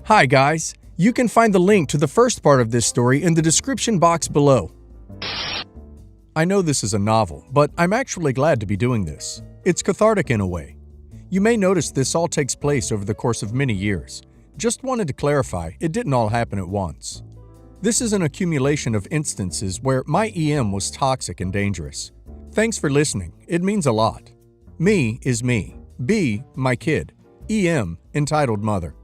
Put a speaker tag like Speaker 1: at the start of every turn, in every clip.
Speaker 1: Hi guys, you can find the link to the first part of this story in the description box below. I know this is a novel, but I'm actually glad to be doing this. It's cathartic in a way. You may notice this all takes place over the course of many years. Just wanted to clarify, it didn't all happen at once. This is an accumulation of instances where my EM was toxic and dangerous. Thanks for listening, it means a lot. Me is me. B, my kid. EM, entitled mother.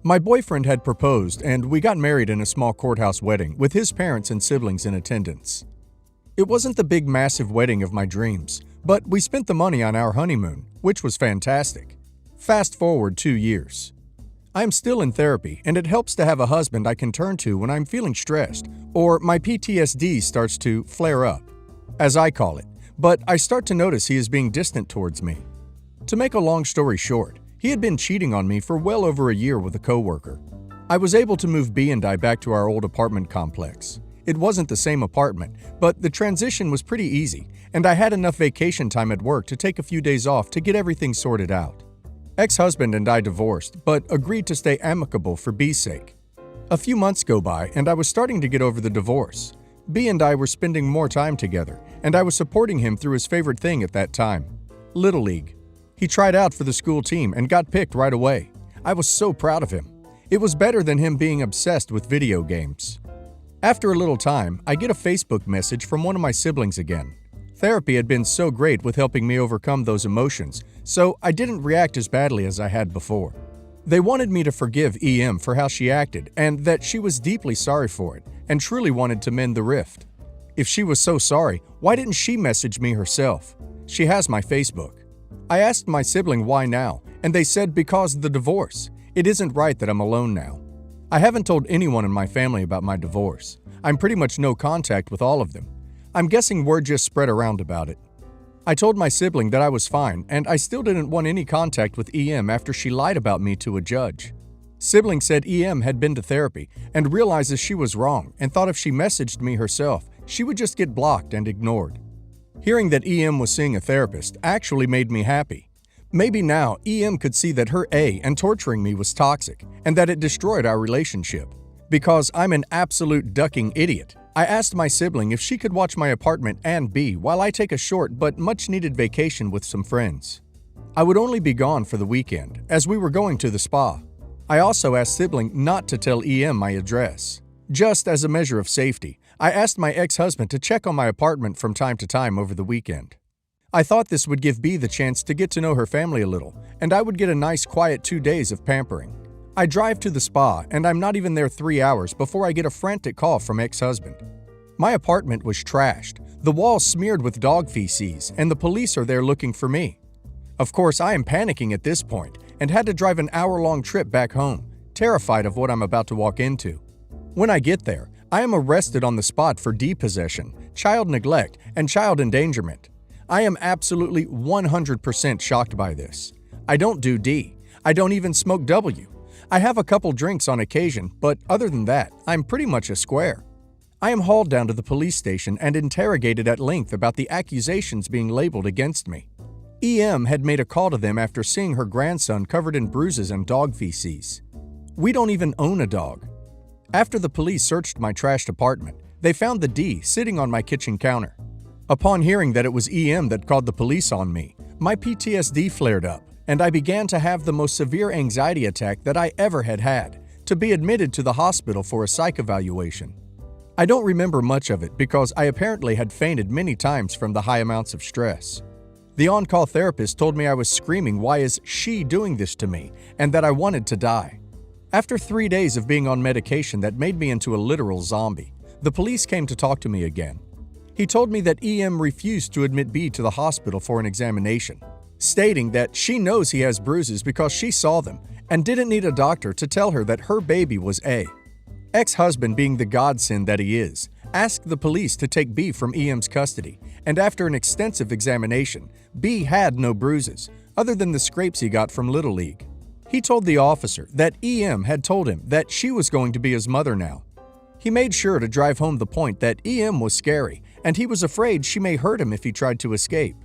Speaker 1: My boyfriend had proposed and we got married in a small courthouse wedding with his parents and siblings in attendance. It wasn't the big massive wedding of my dreams, but we spent the money on our honeymoon, which was fantastic. Fast forward 2 years. I am still in therapy and it helps to have a husband I can turn to when I'm feeling stressed or my PTSD starts to flare up, as I call it, but I start to notice he is being distant towards me. To make a long story short, he had been cheating on me for well over a year with a coworker. I was able to move B and I back to our old apartment complex. It wasn't the same apartment, but the transition was pretty easy, and I had enough vacation time at work to take a few days off to get everything sorted out. Ex-husband and I divorced, but agreed to stay amicable for B's sake. A few months go by, and I was starting to get over the divorce. B and I were spending more time together, and I was supporting him through his favorite thing at that time, Little League. He tried out for the school team and got picked right away. I was so proud of him. It was better than him being obsessed with video games. After a little time, I get a Facebook message from one of my siblings again. Therapy had been so great with helping me overcome those emotions, so I didn't react as badly as I had before. They wanted me to forgive EM for how she acted and that she was deeply sorry for it and truly wanted to mend the rift. If she was so sorry, why didn't she message me herself? She has my Facebook. I asked my sibling why now, and they said because of the divorce. It isn't right that I'm alone now. I haven't told anyone in my family about my divorce. I'm pretty much no contact with all of them. I'm guessing word just spread around about it. I told my sibling that I was fine, and I still didn't want any contact with EM after she lied about me to a judge. Sibling said EM had been to therapy and realizes she was wrong and thought if she messaged me herself, she would just get blocked and ignored. Hearing that EM was seeing a therapist actually made me happy. Maybe now EM could see that her A and torturing me was toxic and that it destroyed our relationship. Because I'm an absolute ducking idiot, I asked my sibling if she could watch my apartment and B while I take a short but much-needed vacation with some friends. I would only be gone for the weekend, as we were going to the spa. I also asked sibling not to tell EM my address. Just as a measure of safety, I asked my ex-husband to check on my apartment from time to time over the weekend. I thought this would give B the chance to get to know her family a little, and I would get a nice quiet 2 days of pampering. I drive to the spa, and I'm not even there 3 hours before I get a frantic call from ex-husband. My apartment was trashed, the walls smeared with dog feces, and the police are there looking for me. Of course, I am panicking at this point, and had to drive an hour-long trip back home, terrified of what I'm about to walk into. When I get there, I am arrested on the spot for depossession, child neglect, and child endangerment. I am absolutely 100% shocked by this. I don't do D. I don't even smoke W. I have a couple drinks on occasion, but other than that, I'm pretty much a square. I am hauled down to the police station and interrogated at length about the accusations being labeled against me. EM had made a call to them after seeing her grandson covered in bruises and dog feces. We don't even own a dog. After the police searched my trashed apartment, they found the D sitting on my kitchen counter. Upon hearing that it was EM that called the police on me, my PTSD flared up, and I began to have the most severe anxiety attack that I ever had, to be admitted to the hospital for a psych evaluation. I don't remember much of it because I apparently had fainted many times from the high amounts of stress. The on-call therapist told me I was screaming, "Why is she doing this to me?" and that I wanted to die. After 3 days of being on medication that made me into a literal zombie, the police came to talk to me again. He told me that EM refused to admit B to the hospital for an examination, stating that she knows he has bruises because she saw them and didn't need a doctor to tell her that her baby was A. Ex-husband, being the godsend that he is, asked the police to take B from EM's custody, and after an extensive examination, B had no bruises, other than the scrapes he got from Little League. He told the officer that EM had told him that she was going to be his mother now. He made sure to drive home the point that EM was scary, and he was afraid she may hurt him if he tried to escape.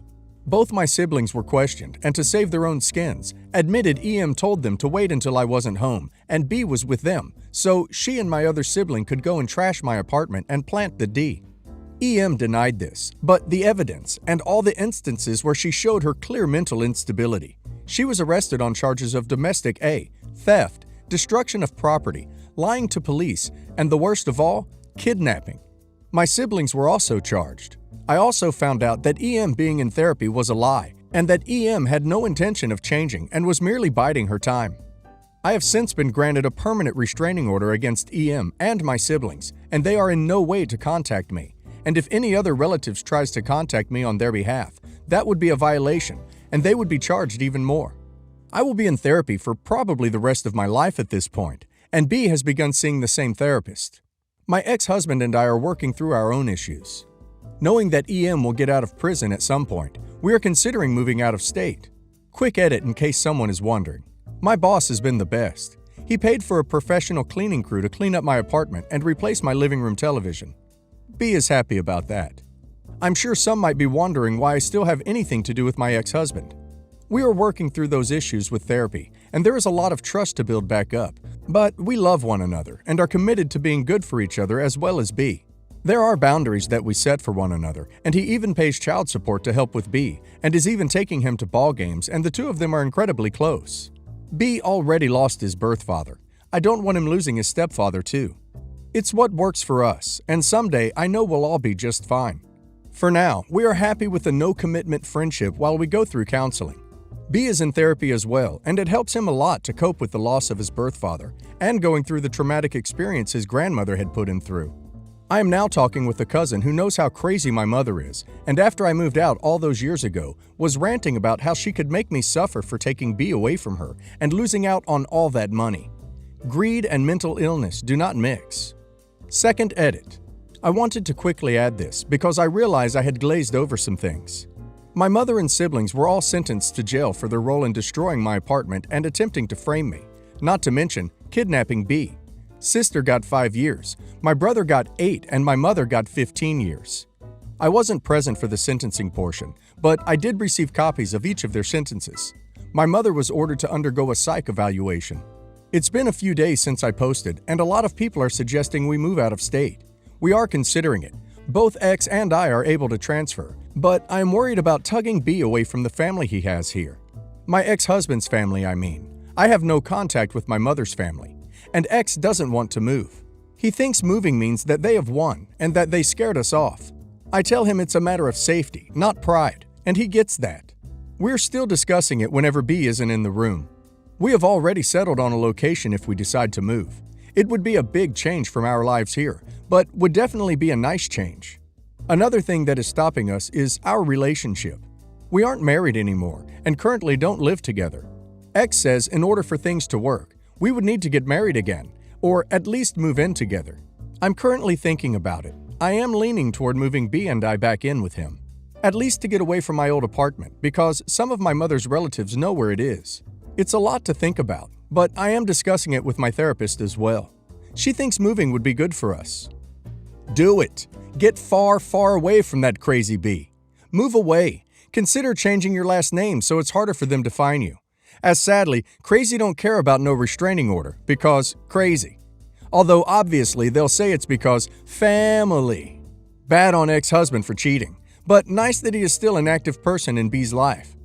Speaker 1: Both my siblings were questioned, and to save their own skins, admitted EM told them to wait until I wasn't home and B was with them, so she and my other sibling could go and trash my apartment and plant the D. EM denied this, but the evidence and all the instances where she showed her clear mental instability. She was arrested on charges of domestic A, theft, destruction of property, lying to police, and the worst of all, kidnapping. My siblings were also charged. I also found out that EM being in therapy was a lie, and that EM had no intention of changing and was merely biding her time. I have since been granted a permanent restraining order against EM and my siblings, and they are in no way to contact me. And if any other relatives tries to contact me on their behalf, that would be a violation, and they would be charged even more. I will be in therapy for probably the rest of my life at this point, and B has begun seeing the same therapist. My ex-husband and I are working through our own issues. Knowing that EM will get out of prison at some point, we are considering moving out of state. Quick edit in case someone is wondering. My boss has been the best. He paid for a professional cleaning crew to clean up my apartment and replace my living room television. B is happy about that. I'm sure some might be wondering why I still have anything to do with my ex-husband. We are working through those issues with therapy, and there is a lot of trust to build back up, but we love one another and are committed to being good for each other as well as B. There are boundaries that we set for one another, and he even pays child support to help with B, and is even taking him to ball games, and the two of them are incredibly close. B already lost his birth father. I don't want him losing his stepfather too. It's what works for us, and someday I know we'll all be just fine. For now, we are happy with a no-commitment friendship while we go through counseling. B is in therapy as well, and it helps him a lot to cope with the loss of his birth father and going through the traumatic experience his grandmother had put him through. I am now talking with a cousin who knows how crazy my mother is, and after I moved out all those years ago, was ranting about how she could make me suffer for taking B away from her and losing out on all that money. Greed and mental illness do not mix. Second edit. I wanted to quickly add this because I realized I had glazed over some things. My mother and siblings were all sentenced to jail for their role in destroying my apartment and attempting to frame me, not to mention kidnapping B. Sister got 5 years, my brother got 8, and my mother got 15 years. I wasn't present for the sentencing portion, but I did receive copies of each of their sentences. My mother was ordered to undergo a psych evaluation. It's been a few days since I posted, and a lot of people are suggesting we move out of state. We are considering it. Both X and I are able to transfer, but I am worried about tugging B away from the family he has here. My ex-husband's family, I mean. I have no contact with my mother's family, and X doesn't want to move. He thinks moving means that they have won and that they scared us off. I tell him it's a matter of safety, not pride, and he gets that. We're still discussing it whenever B isn't in the room. We have already settled on a location if we decide to move. It would be a big change from our lives here, but would definitely be a nice change. Another thing that is stopping us is our relationship. We aren't married anymore and currently don't live together. X says in order for things to work, we would need to get married again, or at least move in together. I'm currently thinking about it. I am leaning toward moving B and I back in with him, at least to get away from my old apartment because some of my mother's relatives know where it is. It's a lot to think about, but I am discussing it with my therapist as well. She thinks moving would be good for us. Do it! Get far, far away from that crazy B. Move away. Consider changing your last name so it's harder for them to find you. As sadly, crazy don't care about no restraining order because crazy. Although obviously they'll say it's because family. Bad on ex-husband for cheating, but nice that he is still an active person in B's life.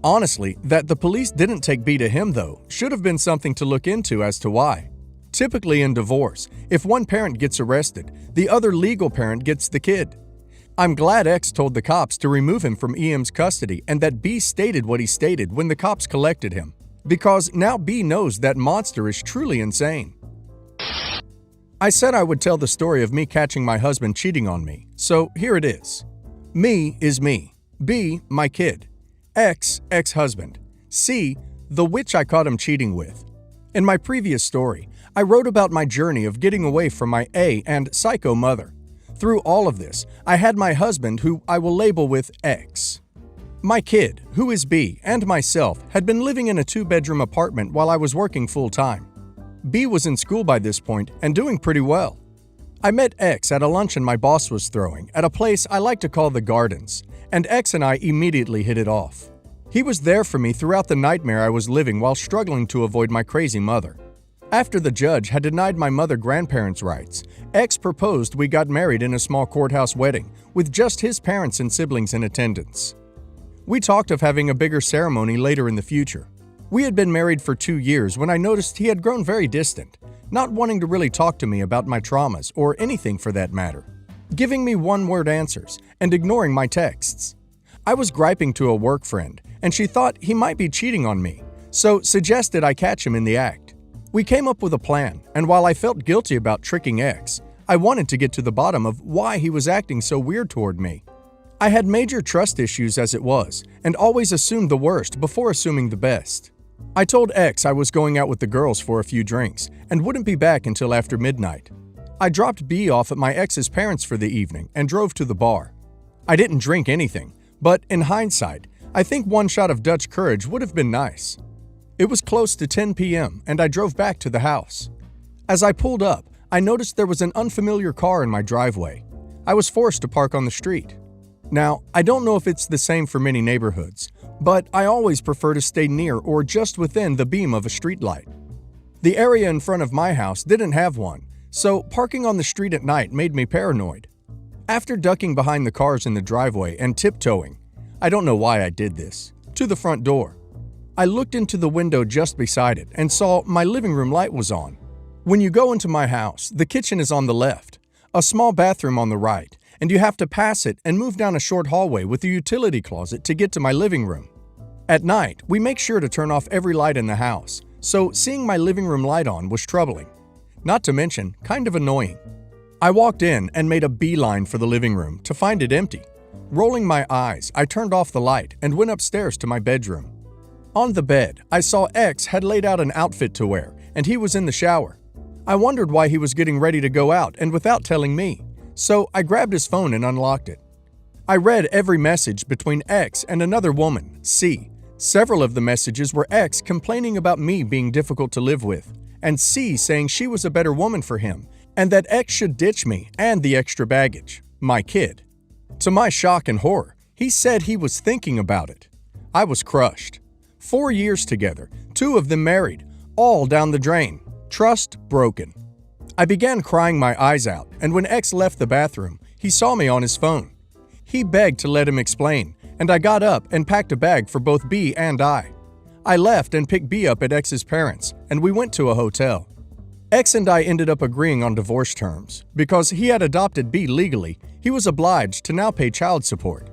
Speaker 1: Honestly, that the police didn't take B to him though should have been something to look into as to why. Typically in divorce, if one parent gets arrested, the other legal parent gets the kid. I'm glad X told the cops to remove him from EM's custody and that B stated what he stated when the cops collected him, because now B knows that monster is truly insane. I said I would tell the story of me catching my husband cheating on me, so here it is. Me is me. B, my kid. X, ex-husband. C, the witch I caught him cheating with. In my previous story, I wrote about my journey of getting away from my A and psycho mother. Through all of this, I had my husband, who I will label with X. My kid, who is B, and myself had been living in a 2-bedroom apartment while I was working full-time. B was in school by this point and doing pretty well. I met X at a luncheon my boss was throwing at a place I like to call the Gardens, and X and I immediately hit it off. He was there for me throughout the nightmare I was living while struggling to avoid my crazy mother. After the judge had denied my mother grandparents' rights, X proposed we got married in a small courthouse wedding with just his parents and siblings in attendance. We talked of having a bigger ceremony later in the future. We had been married for 2 years when I noticed he had grown very distant, not wanting to really talk to me about my traumas or anything for that matter, giving me one-word answers and ignoring my texts. I was griping to a work friend, and she thought he might be cheating on me, so suggested I catch him in the act. We came up with a plan, and while I felt guilty about tricking X, I wanted to get to the bottom of why he was acting so weird toward me. I had major trust issues as it was, and always assumed the worst before assuming the best. I told X I was going out with the girls for a few drinks and wouldn't be back until after midnight. I dropped B off at my ex's parents for the evening and drove to the bar. I didn't drink anything, but in hindsight, I think one shot of Dutch courage would have been nice. It was close to 10 p.m. and I drove back to the house. As I pulled up, I noticed there was an unfamiliar car in my driveway. I was forced to park on the street. Now, I don't know if it's the same for many neighborhoods, but I always prefer to stay near or just within the beam of a streetlight. The area in front of my house didn't have one, so parking on the street at night made me paranoid. After ducking behind the cars in the driveway and tiptoeing, I don't know why I did this, to the front door, I looked into the window just beside it and saw my living room light was on. When you go into my house, the kitchen is on the left, a small bathroom on the right, and you have to pass it and move down a short hallway with a utility closet to get to my living room. At night, we make sure to turn off every light in the house, so seeing my living room light on was troubling. Not to mention, kind of annoying. I walked in and made a beeline for the living room to find it empty. Rolling my eyes, I turned off the light and went upstairs to my bedroom. On the bed, I saw X had laid out an outfit to wear, and he was in the shower. I wondered why he was getting ready to go out and without telling me, so I grabbed his phone and unlocked it. I read every message between X and another woman, C. Several of the messages were X complaining about me being difficult to live with, and C saying she was a better woman for him, and that X should ditch me and the extra baggage, my kid. To my shock and horror, he said he was thinking about it. I was crushed. 4 years together, 2 of them married, all down the drain, trust broken. I began crying my eyes out, and when X left the bathroom, he saw me on his phone. He begged to let him explain, and I got up and packed a bag for both B and I. I left and picked B up at X's parents, and we went to a hotel. X and I ended up agreeing on divorce terms. Because he had adopted B legally, he was obliged to now pay child support.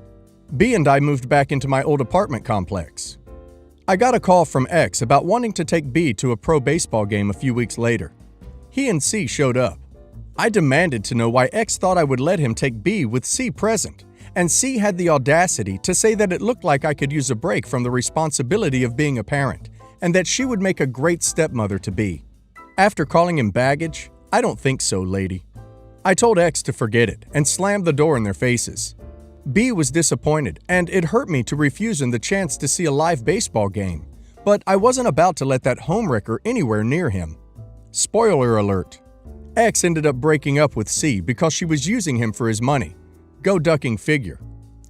Speaker 1: B and I moved back into my old apartment complex. I got a call from X about wanting to take B to a pro baseball game a few weeks later. He and C showed up. I demanded to know why X thought I would let him take B with C present, and C had the audacity to say that it looked like I could use a break from the responsibility of being a parent, and that she would make a great stepmother to B. After calling him baggage, I don't think so, lady. I told X to forget it and slammed the door in their faces. B was disappointed, and it hurt me to refuse him the chance to see a live baseball game, but I wasn't about to let that homewrecker anywhere near him. Spoiler alert. X ended up breaking up with C because she was using him for his money. Go ducking figure.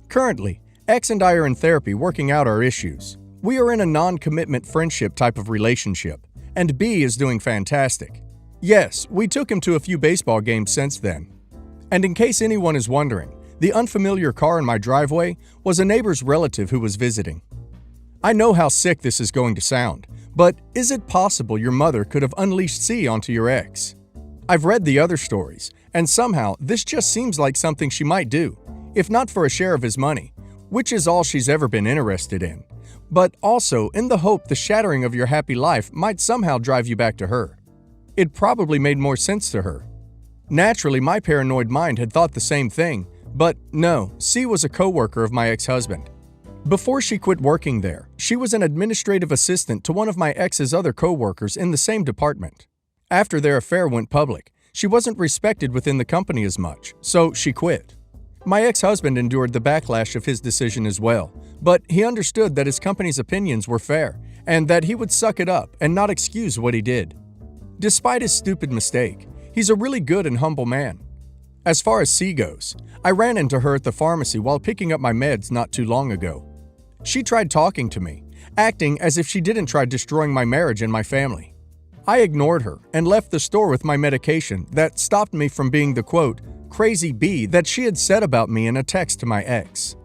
Speaker 1: Currently, X and I are in therapy working out our issues. We are in a non-commitment friendship type of relationship, and B is doing fantastic. Yes, we took him to a few baseball games since then. And in case anyone is wondering, the unfamiliar car in my driveway was a neighbor's relative who was visiting. I know how sick this is going to sound, but is it possible your mother could have unleashed C onto your ex? I've read the other stories, and somehow this just seems like something she might do, if not for a share of his money, which is all she's ever been interested in, but also in the hope the shattering of your happy life might somehow drive you back to her. It probably made more sense to her. Naturally, my paranoid mind had thought the same thing, but no, C was a co-worker of my ex-husband. Before she quit working there, she was an administrative assistant to one of my ex's other co-workers in the same department. After their affair went public, she wasn't respected within the company as much, so she quit. My ex-husband endured the backlash of his decision as well, but he understood that his company's opinions were fair and that he would suck it up and not excuse what he did. Despite his stupid mistake, he's a really good and humble man. As far as C goes, I ran into her at the pharmacy while picking up my meds not too long ago. She tried talking to me, acting as if she didn't try destroying my marriage and my family. I ignored her and left the store with my medication that stopped me from being the quote, crazy bee that she had said about me in a text to my ex.